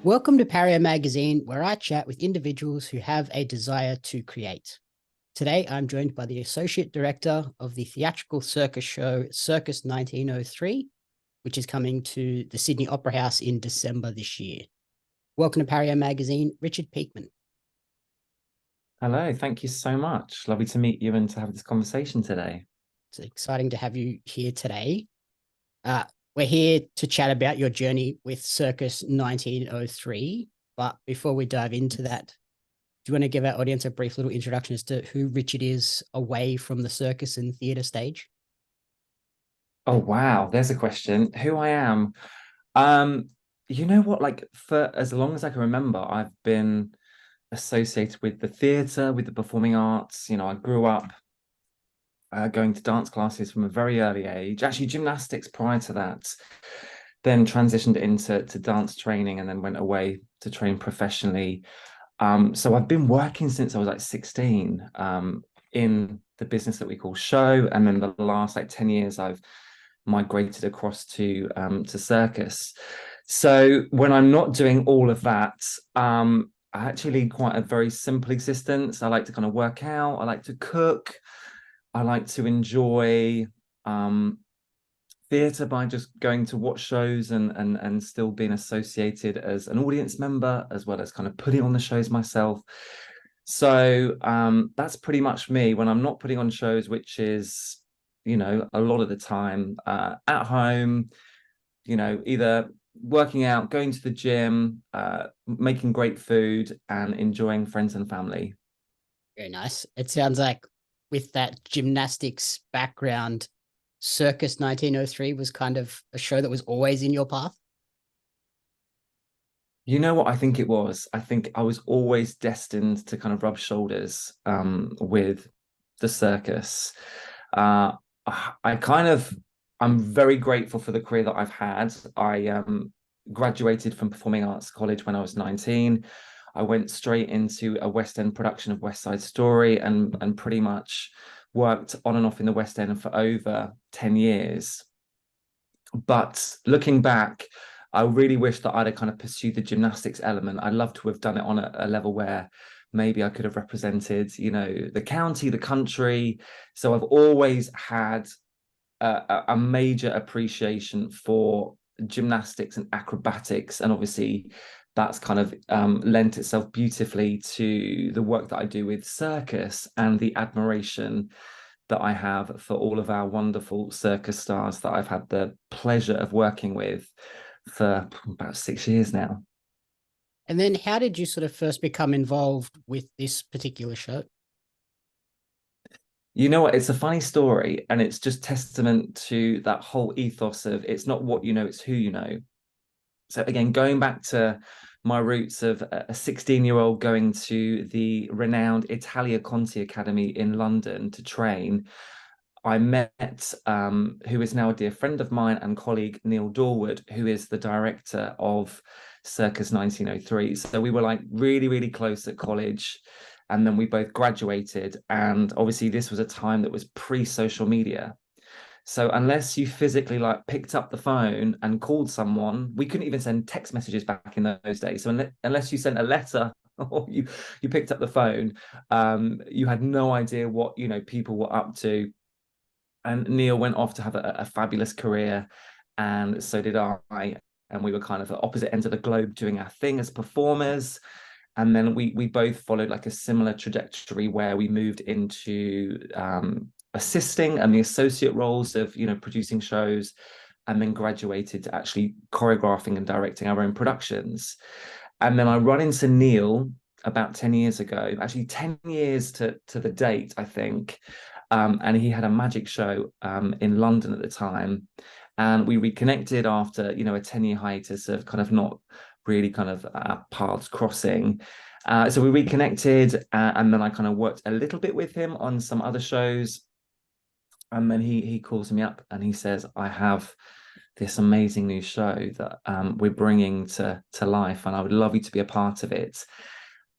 Welcome to Pario Magazine, where I chat with individuals who have a desire to create. Today, I'm joined by the Associate Director of the theatrical circus show Circus 1903, which is coming to the Sydney Opera House in December this year. Welcome to Pario Magazine, Richard Peakman. Hello, thank you so much. Lovely to meet you and to have this conversation today. It's exciting to have you here today. We're here to chat about your journey with Circus 1903. But before we dive into that, do you want to give our audience a brief little introduction as to who Richard is away from the circus and theatre stage? Oh, wow, there's a question. Who I am. You know what, like for as long as I can remember, I've been associated with the theatre, with the performing arts. I grew up going to dance classes from a very early age, actually gymnastics prior to that, then transitioned into dance training and then went away to train professionally. So I've been working since I was like 16 in the business that we call show. And then the last like 10 years, I've migrated across to Circus. So when I'm not doing all of that, I actually lead quite a very simple existence. I like to kind of work out. I like to cook. I like to enjoy theatre by just going to watch shows and still being associated as an audience member, as well as kind of putting on the shows myself. So that's pretty much me when I'm not putting on shows, which is, a lot of the time at home, either working out, going to the gym, making great food and enjoying friends and family. Very nice. It sounds like with that gymnastics background, Circus 1903 was kind of a show that was always in your path. You know what I think it was? I think I was always destined to kind of rub shoulders with the circus. Uh, I'm very grateful for the career that I've had. I graduated from Performing Arts College when I was 19. I went straight into a West End production of West Side Story and pretty much worked on and off in the West End for over 10 years. But looking back, I really wish that I'd have kind of pursued the gymnastics element. I'd love to have done it on a level where maybe I could have represented, the county, the country. So I've always had a major appreciation for gymnastics and acrobatics. And obviously that's kind of lent itself beautifully to the work that I do with Circus and the admiration that I have for all of our wonderful circus stars that I've had the pleasure of working with for about 6 years now. And then how did you sort of first become involved with this particular show? You know what? It's a funny story, and it's just testament to that whole ethos of it's not what you know, it's who you know. So again, going back to my roots of a 16-year-old going to the renowned Italia Conti Academy in London to train, I met who is now a dear friend of mine and colleague, Neil Dorwood, who is the director of Circus 1903. So we were like really, really close at college. And then we both graduated. And obviously this was a time that was pre-social media. So unless you physically like picked up the phone and called someone, we couldn't even send text messages back in those days. So unless you sent a letter or you picked up the phone, you had no idea what, people were up to. And Neil went off to have a fabulous career, and so did I. And we were kind of at opposite ends of the globe doing our thing as performers. And then we both followed like a similar trajectory where we moved into assisting and the associate roles of, producing shows, and then graduated to actually choreographing and directing our own productions. And then I run into Neil about 10 years ago, actually 10 years to the date, I think. And he had a magic show in London at the time. And we reconnected after, a 10-year hiatus of kind of not really kind of paths crossing. So we reconnected, and then I kind of worked a little bit with him on some other shows. And then he calls me up and he says, I have this amazing new show that we're bringing to life, and I would love you to be a part of it.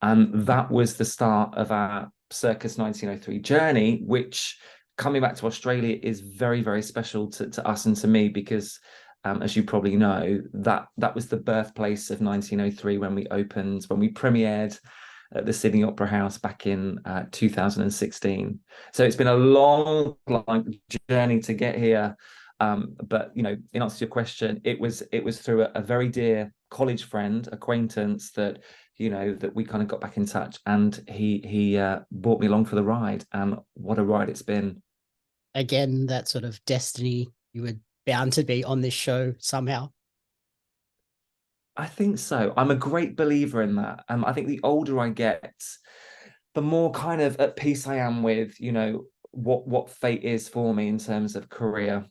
And that was the start of our Circus 1903 journey, which, coming back to Australia, is very, very special to us and to me, because as you probably know, that was the birthplace of 1903 when we premiered at the Sydney Opera House back in 2016. So it's been a long journey to get here. But in answer to your question, it was through a very dear college friend, acquaintance that that we kind of got back in touch, and he brought me along for the ride, and what a ride it's been. Again, that sort of destiny, you were bound to be on this show somehow. I think so. I'm a great believer in that. I think the older I get, the more kind of at peace I am with, what fate is for me in terms of career.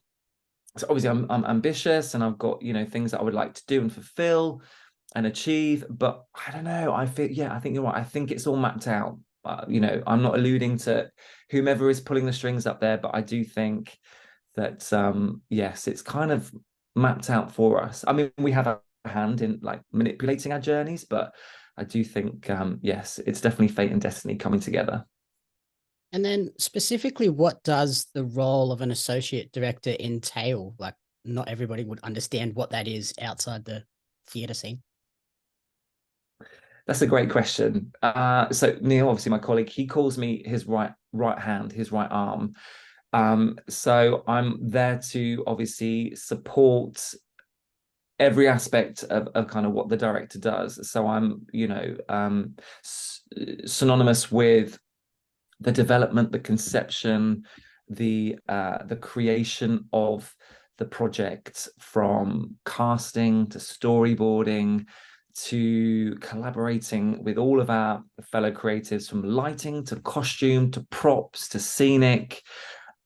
So obviously I'm ambitious, and I've got, things that I would like to do and fulfill and achieve. But I don't know. I think you're right. I think it's all mapped out. I'm not alluding to whomever is pulling the strings up there, but I do think that yes, it's kind of mapped out for us. I mean, we have a hand in like manipulating our journeys, but I do think yes, it's definitely fate and destiny coming together. And then specifically, what does the role of an associate director entail? Like, not everybody would understand what that is outside the theatre scene. That's a great question. So Neil, obviously my colleague, he calls me his right hand, his right arm. So I'm there to obviously support every aspect of kind of what the director does. So I'm, synonymous with the development, the conception, the creation of the project, from casting to storyboarding to collaborating with all of our fellow creatives, from lighting to costume to props to scenic.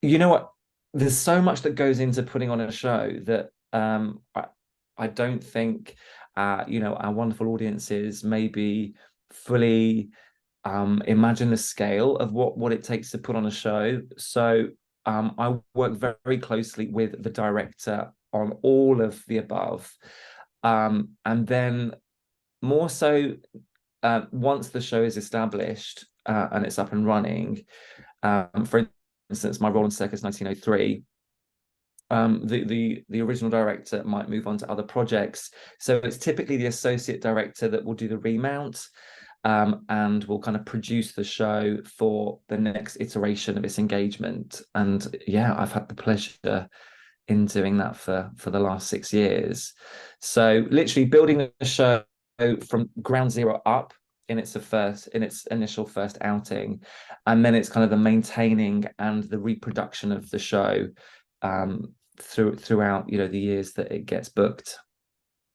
You know what? There's so much that goes into putting on a show that I don't think our wonderful audiences maybe fully imagine the scale of what it takes to put on a show. So I work very closely with the director on all of the above. And then more so, once the show is established and it's up and running, for instance, my role in Circus 1903, the original director might move on to other projects. So it's typically the associate director that will do the remount, and will kind of produce the show for the next iteration of its engagement. And yeah, I've had the pleasure in doing that for the last 6 years. So literally building a show from ground zero up in its initial first outing, and then it's kind of the maintaining and the reproduction of the show throughout the years that it gets booked.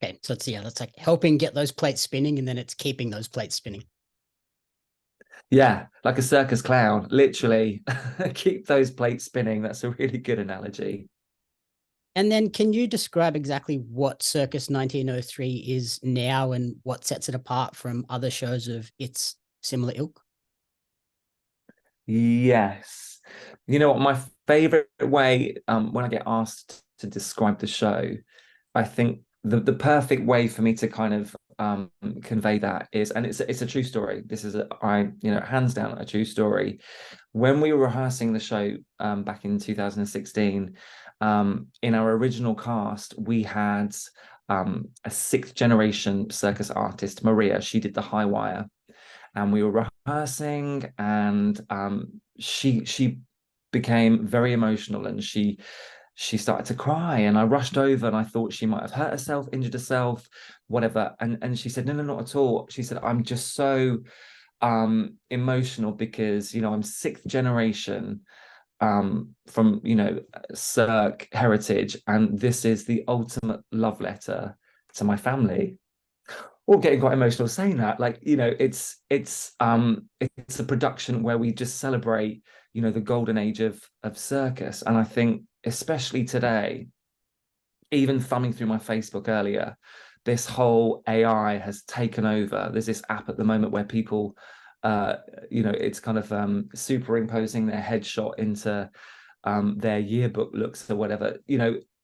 Okay, so that's like helping get those plates spinning, and then it's keeping those plates spinning. Yeah, like a circus clown, literally. Keep those plates spinning. That's a really good analogy. And then can you describe exactly what Circus 1903 is now and what sets it apart from other shows of its similar ilk? Yes. You know what? My favorite way, when I get asked to describe the show, I think the perfect way for me to kind of convey that is, and it's a true story. This is hands down a true story. When we were rehearsing the show back in 2016, in our original cast, we had a sixth generation circus artist, Maria. She did the high wire, and we were rehearsing, and she became very emotional, and she started to cry, and I rushed over, and I thought she might have hurt herself, injured herself, whatever. And she said, no, not at all. She said, I'm just so emotional because I'm sixth generation from Cirque heritage, and this is the ultimate love letter to my family. Or getting quite emotional saying that, like, it's a production where we just celebrate the golden age of circus. And I think especially today, even thumbing through my Facebook earlier, this whole AI has taken over. There's this app at the moment where people it's kind of superimposing their headshot into their yearbook looks or whatever,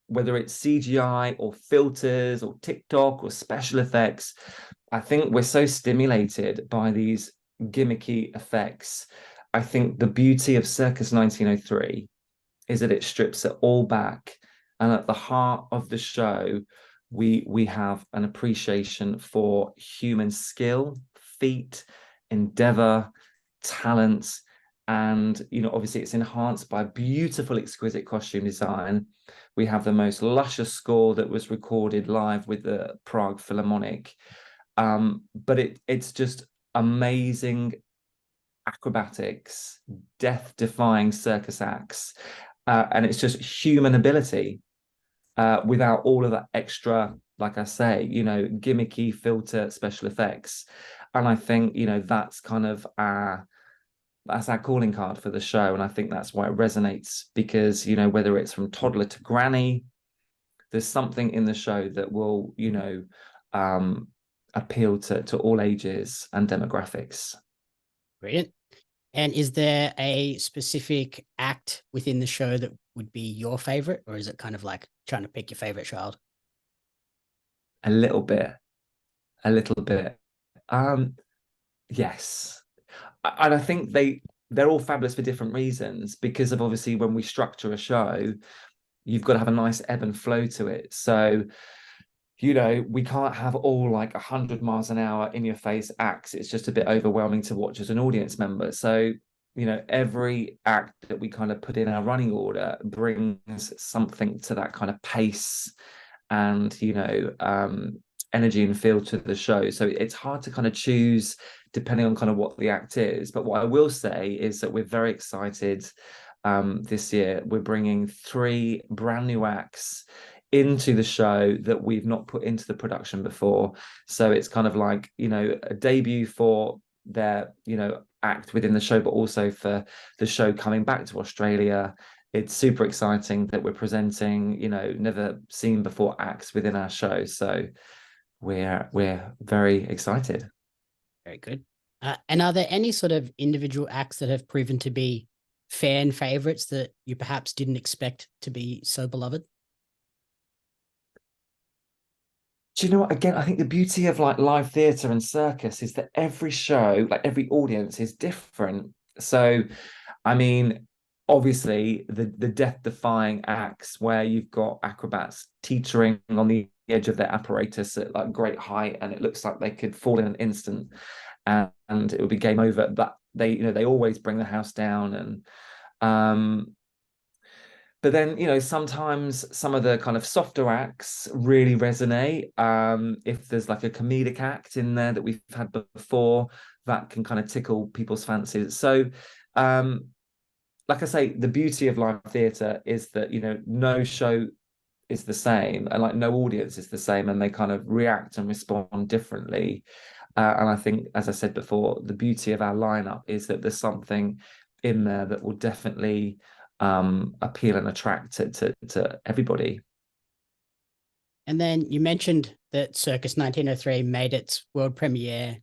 whether it's CGI or filters or TikTok or special effects. I think we're so stimulated by these gimmicky effects. I think the beauty of Circus 1903 is that it strips it all back And at the heart of the show, we have an appreciation for human skill, feat, endeavor, talent, and obviously it's enhanced by beautiful, exquisite costume design. We have the most luscious score that was recorded live with the Prague Philharmonic. But it's just amazing acrobatics, death-defying circus acts, and it's just human ability without all of that extra, like I say, gimmicky filter special effects. And I think that's kind of that's our calling card for the show, and I think that's why it resonates, because whether it's from toddler to granny, there's something in the show that will appeal to all ages and demographics. Brilliant. And is there a specific act within the show that would be your favorite, or is it kind of like trying to pick your favorite child? A little bit, a little bit. Yes, and I think they're all fabulous for different reasons, because of obviously when we structure a show, you've got to have a nice ebb and flow to it. So we can't have all like 100 miles an hour in your face acts. It's just a bit overwhelming to watch as an audience member. So every act that we kind of put in our running order brings something to that kind of pace and energy and feel to the show. So it's hard to kind of choose depending on kind of what the act is. But what I will say is that we're very excited. This year we're bringing 3 brand new acts into the show that we've not put into the production before. So it's kind of like a debut for their act within the show, but also for the show coming back to Australia. It's super exciting that we're presenting never seen before acts within our show. So we're very excited. Very good. And are there any sort of individual acts that have proven to be fan favorites that you perhaps didn't expect to be so beloved? Do you know what? Again, I think the beauty of like live theatre and circus is that every show, like every audience, is different. So, I mean, obviously the death-defying acts where you've got acrobats teetering on the edge of their apparatus at like great height, and it looks like they could fall in an instant, and it would be game over. But they always bring the house down, and but then sometimes some of the kind of softer acts really resonate. If there's like a comedic act in there that we've had before, that can kind of tickle people's fancies. So like I say, the beauty of live theatre is that no show is the same, and like no audience is the same, and they kind of react and respond differently. And I think, as I said before, the beauty of our lineup is that there's something in there that will definitely appeal and attract to everybody. And then you mentioned that Circus 1903 made its world premiere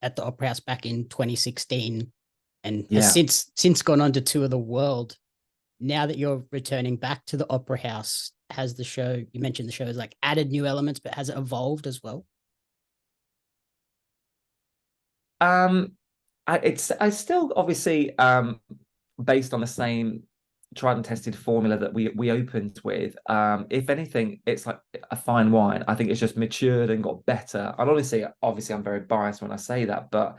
at the Opera House back in 2016 and has since gone on to tour the world. Now that you're returning back to the Opera House, has the show, you mentioned the show has like added new elements, but has it evolved as well? I still obviously based on the same tried and tested formula that we opened with. If anything, it's like a fine wine. I think it's just matured and got better. And honestly, obviously I'm very biased when I say that, but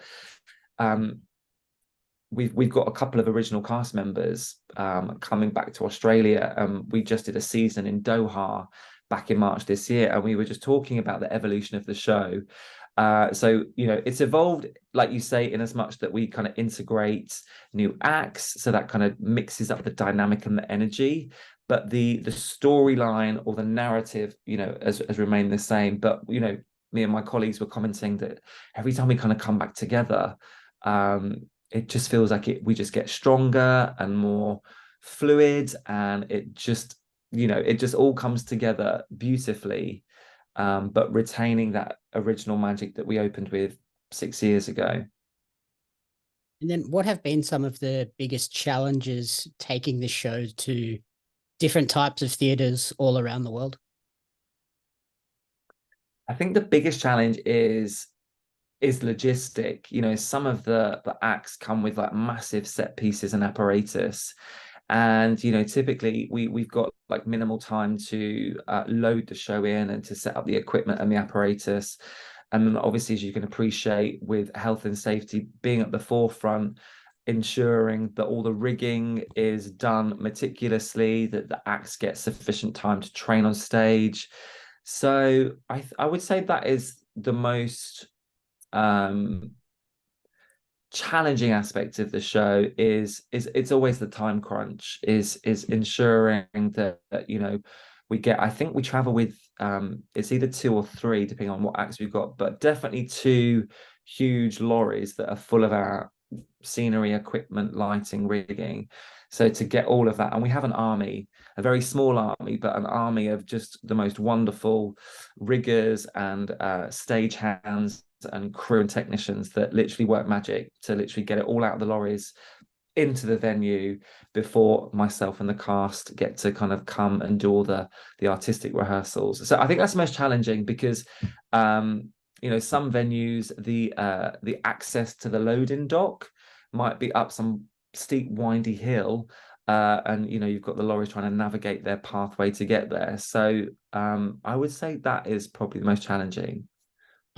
we've got a couple of original cast members coming back to Australia. We just did a season in Doha back in March this year, and we were just talking about the evolution of the show. So it's evolved, like you say, in as much that we kind of integrate new acts, so that kind of mixes up the dynamic and the energy, but the storyline or the narrative has remained the same. But me and my colleagues were commenting that every time we kind of come back together, it just feels like we just get stronger and more fluid, and it just all comes together beautifully, but retaining that original magic that we opened with 6 years ago. And then what have been some of the biggest challenges taking this show to different types of theatres all around the world? I think the biggest challenge is logistic. Some of the acts come with like massive set pieces and apparatus, And typically we've got like minimal time to load the show in and to set up the equipment and the apparatus. And then obviously, as you can appreciate, with health and safety being at the forefront, ensuring that all the rigging is done meticulously, that the acts get sufficient time to train on stage. So I would say that is the most challenging aspect of the show. Is it's always the time crunch, is ensuring that we get, I think we travel with it's either 2 or 3 depending on what acts we've got, but definitely 2 huge lorries that are full of our scenery, equipment, lighting, rigging. So to get all of that, and we have an army, a very small army, but an army of just the most wonderful riggers and stage hands and crew and technicians that literally work magic to literally get it all out of the lorries into the venue before myself and the cast get to kind of come and do all the artistic rehearsals. So I think that's the most challenging, because some venues, the access to the loading dock might be up some steep windy hill, and you've got the lorries trying to navigate their pathway to get there. So I would say that is probably the most challenging.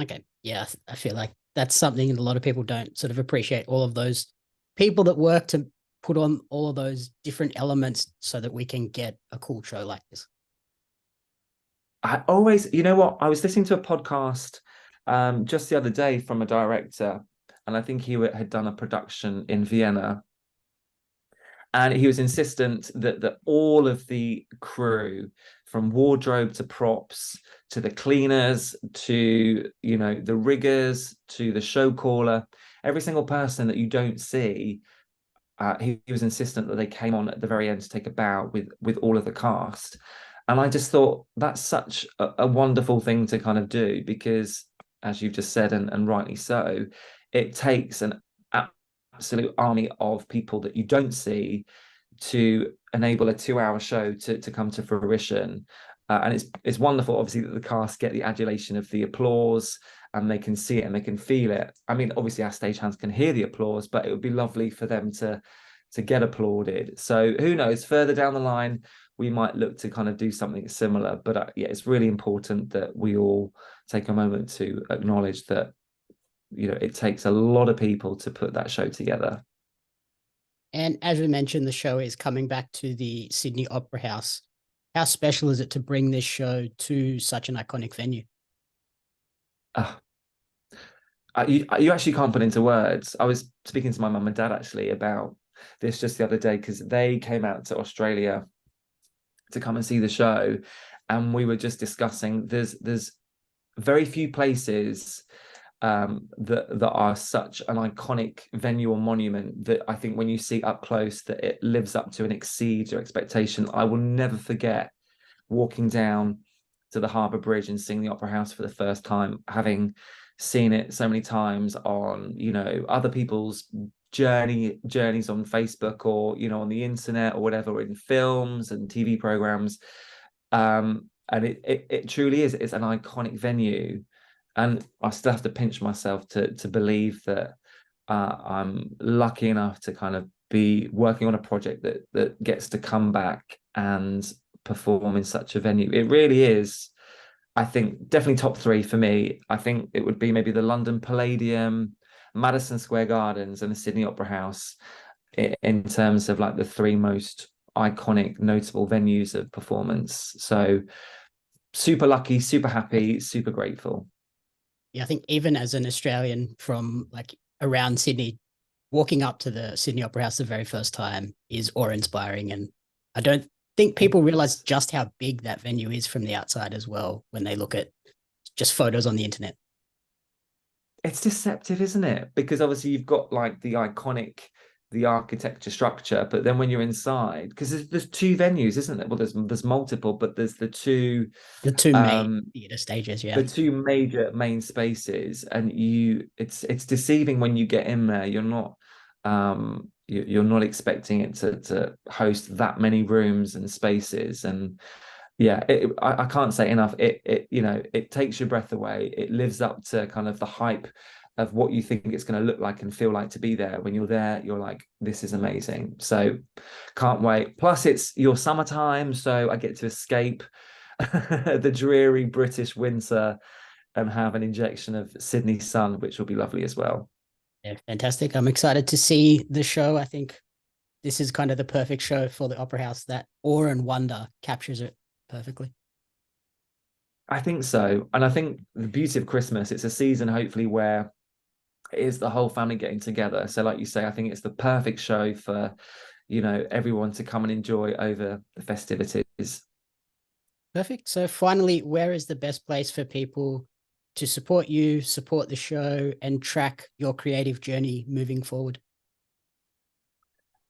Okay. Yeah, I feel like that's something that a lot of people don't sort of appreciate, all of those people that work to put on all of those different elements so that we can get a cool show like this. I always, what? I was listening to a podcast just the other day from a director, and I think he had done a production in Vienna. And he was insistent that all of the crew, from wardrobe to props to the cleaners to the riggers to the show caller, every single person that you don't see, he was insistent that they came on at the very end to take a bow with all of the cast. And I just thought that's such a wonderful thing to kind of do, because, as you've just said, and rightly so, it takes an absolute army of people that you don't see to enable a 2-hour show to come to fruition. And it's wonderful, obviously, that the cast get the adulation of the applause, and they can see it and they can feel it. I mean, obviously our stagehands can hear the applause, but it would be lovely for them to get applauded. So who knows, further down the line we might look to kind of do something similar. But yeah, it's really important that we all take a moment to acknowledge that it takes a lot of people to put that show together. And as we mentioned, the show is coming back to the Sydney Opera House. How special is it to bring this show to such an iconic venue? You actually can't put into words. I was speaking to my mum and dad actually about this just the other day, because they came out to Australia to come and see the show, and we were just discussing there's very few places that are such an iconic venue or monument that I think when you see up close that it lives up to and exceeds your expectation. I will never forget walking down to the Harbour Bridge and seeing the Opera House for the first time, having seen it so many times on other people's journeys on Facebook, or on the internet or whatever, in films and TV programs. And it truly is, it's an iconic venue. And I still have to pinch myself to believe that I'm lucky enough to kind of be working on a project that gets to come back and perform in such a venue. It really is, I think, definitely top 3 for me. I think it would be maybe the London Palladium, Madison Square Gardens, and the Sydney Opera House in terms of like the 3 most iconic, notable venues of performance. So super lucky, super happy, super grateful. Yeah, I think even as an Australian from like around Sydney, walking up to the Sydney Opera House the very first time is awe-inspiring. And I don't think people realize just how big that venue is from the outside as well when they look at just photos on the internet. It's deceptive, isn't it? Because obviously you've got like the architecture structure, but then when you're inside, because there's 2 venues, isn't there? Well, there's multiple, but there's the two main theatre stages, yeah. The 2 major main spaces, and it's deceiving when you get in there. You're not you're not expecting it to host that many rooms and spaces. And yeah, I can't say enough. It takes your breath away. It lives up to kind of the hype of what you think it's going to look like and feel like to be there. When you're there, you're like, this is amazing. So can't wait. Plus it's your summertime, so I get to escape the dreary British winter and have an injection of Sydney sun, which will be lovely as well. Yeah, fantastic. I'm excited to see the show. I think this is kind of the perfect show for the Opera House. That awe and wonder captures it perfectly. I think so. And I think the beauty of Christmas, it's a season hopefully where it is the whole family getting together. So like you say, I think it's the perfect show for, everyone to come and enjoy over the festivities. Perfect. So finally, where is the best place for people to support you, support the show, and track your creative journey moving forward?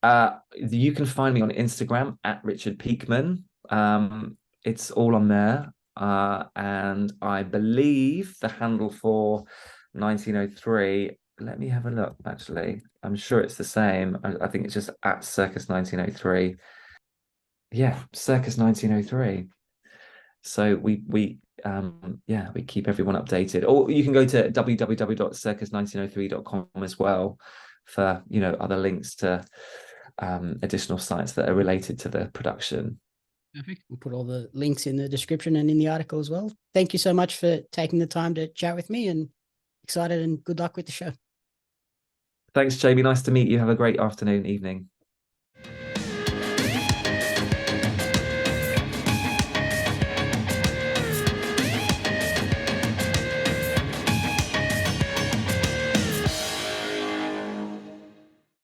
You can find me on Instagram at Richard Peakman. It's all on there. And I believe the handle for 1903, let me have a look, actually. I'm sure it's the same. I think it's just at Circus 1903. Yeah, Circus 1903. So we keep everyone updated. Or you can go to www.circus1903.com as well for other links to additional sites that are related to the production. Perfect. We'll put all the links in the description and in the article as well. Thank you so much for taking the time to chat with me, and excited and good luck with the show. Thanks, Jamie. Nice to meet you. Have a great afternoon, evening.